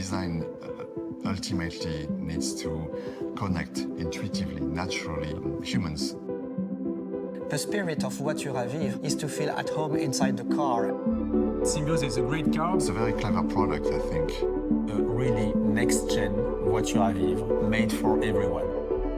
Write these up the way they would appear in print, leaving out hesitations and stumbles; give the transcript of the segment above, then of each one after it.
design ultimately needs to connect intuitively, naturally, humans. The spirit of voiture à vivre is to feel at home inside the car. Symbioz is a great car. It's a very clever product, I think. A really next-gen voiture à vivre, made for everyone.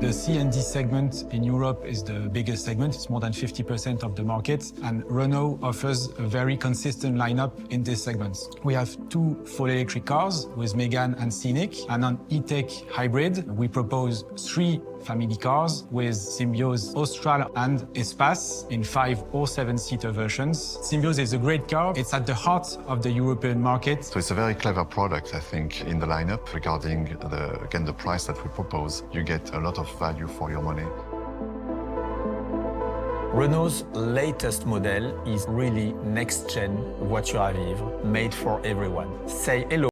The C and D segment in Europe is the biggest segment. It's more than 50% of the market. And Renault offers a very consistent lineup in this segment. We have two full electric cars with Megane and Scenic. And on E-Tech Hybrid, we propose three family cars with Symbioz Austral and Espace in 5 or 7-seater versions. Symbioz is a great car. It's at the heart of the European market. So it's a very clever product, I think, in the lineup. Regarding the price that we propose, you get a lot of value for your money. Renault's latest model is really next-gen voiture à vivre, made for everyone. Say hello.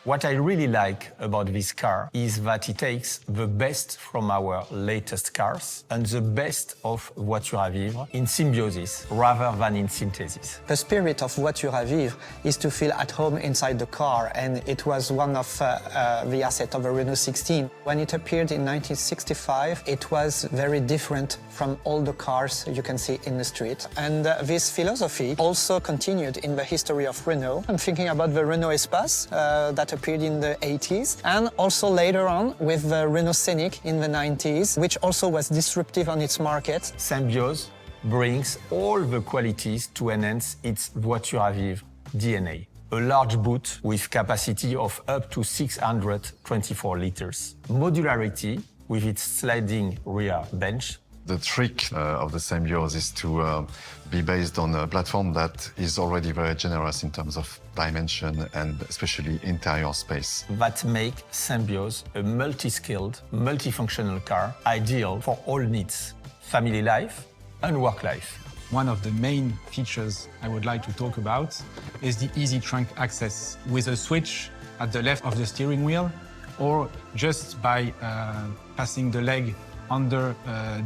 What I really like about this car is that it takes the best from our latest cars and the best of voiture à vivre in symbiosis rather than in synthesis. The spirit of voiture à vivre is to feel at home inside the car, and it was one of the assets of a Renault 16. When it appeared in 1965, it was very different from all the cars you can see in the street. And this philosophy also continued in the history of Renault. I'm thinking about the Renault Espace that appeared in the 80s, and also later on with the Renault Scenic in the 90s, which also was disruptive on its market. Symbioz brings all the qualities to enhance its voiture à vivre DNA. A large boot with capacity of up to 624 liters. Modularity with its sliding rear bench. The trick of the Symbioz is to be based on a platform that is already very generous in terms of dimension and especially interior space. That make Symbioz a multi-skilled, multifunctional car, ideal for all needs, family life and work life. One of the main features I would like to talk about is the easy trunk access with a switch at the left of the steering wheel, or just by passing the leg under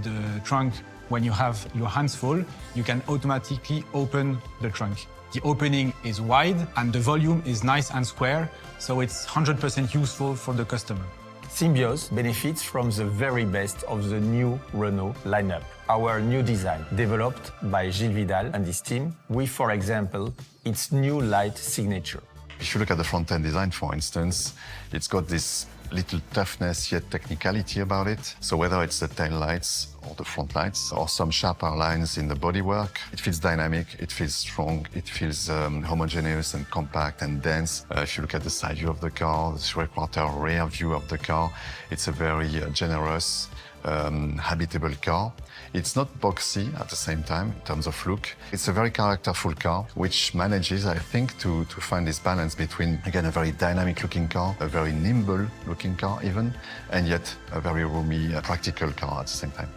the trunk. When you have your hands full, you can automatically open the trunk. The opening is wide and the volume is nice and square, so it's 100% useful for the customer. Symbioz benefits from the very best of the new Renault lineup. Our new design, developed by Gilles Vidal and his team, with, for example, its new light signature. If you look at the front-end design, for instance, it's got this little toughness yet technicality about it. So whether it's the tail lights or the front lights or some sharper lines in the bodywork, it feels dynamic, it feels strong, it feels homogeneous and compact and dense. If you look at the side view of the car, the three-quarter rear view of the car, it's a very generous, habitable car. It's not boxy at the same time in terms of look. It's a very characterful car, which manages, I think, to find this balance between, again, a very dynamic looking car, a very nimble looking car even, and yet a very roomy, practical car at the same time.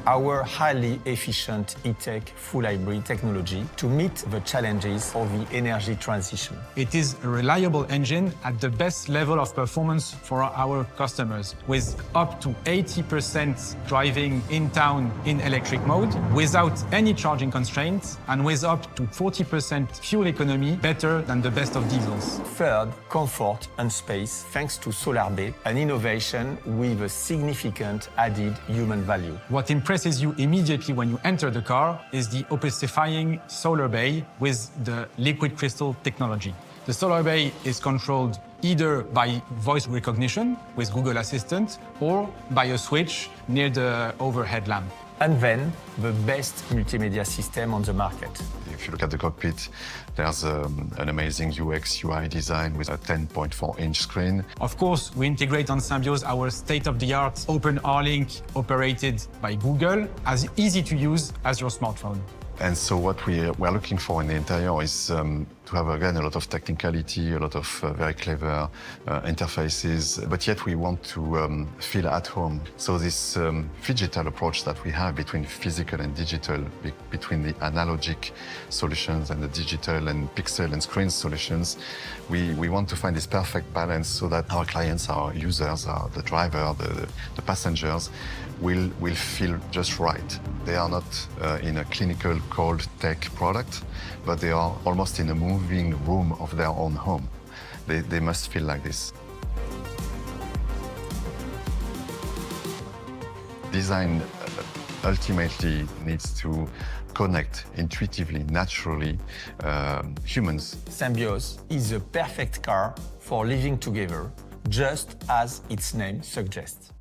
Our highly efficient E-Tech full hybrid technology to meet the challenges of the energy transition. It is a reliable engine at the best level of performance for our customers, with up to 80% driving in town in electric mode, without any charging constraints, and with up to 40% fuel economy, better than the best of diesels. Third, comfort and space, thanks to Solarbay, an innovation with a significant added human value. What impresses you immediately when you enter the car is the opacifying Solarbay with the liquid crystal technology. The Solarbay is controlled either by voice recognition with Google Assistant or by a switch near the overhead lamp. And then, the best multimedia system on the market. If you look at the cockpit, there's an amazing UX, UI design with a 10.4-inch screen. Of course, we integrate on Symbioz our state-of-the-art open R-Link operated by Google, as easy to use as your smartphone. And so what we're looking for in the interior is to to have, again, a lot of technicality, a lot of very clever interfaces, but yet we want to feel at home. So this phygital approach that we have between physical and digital, between the analogic solutions and the digital and pixel and screen solutions, we want to find this perfect balance so that our clients, our users, the driver, the passengers will feel just right. They are not in a clinical cold tech product, but they are almost in a moving room of their own home. They must feel like this. Design ultimately needs to connect intuitively, naturally, humans. Symbioz is a perfect car for living together, just as its name suggests.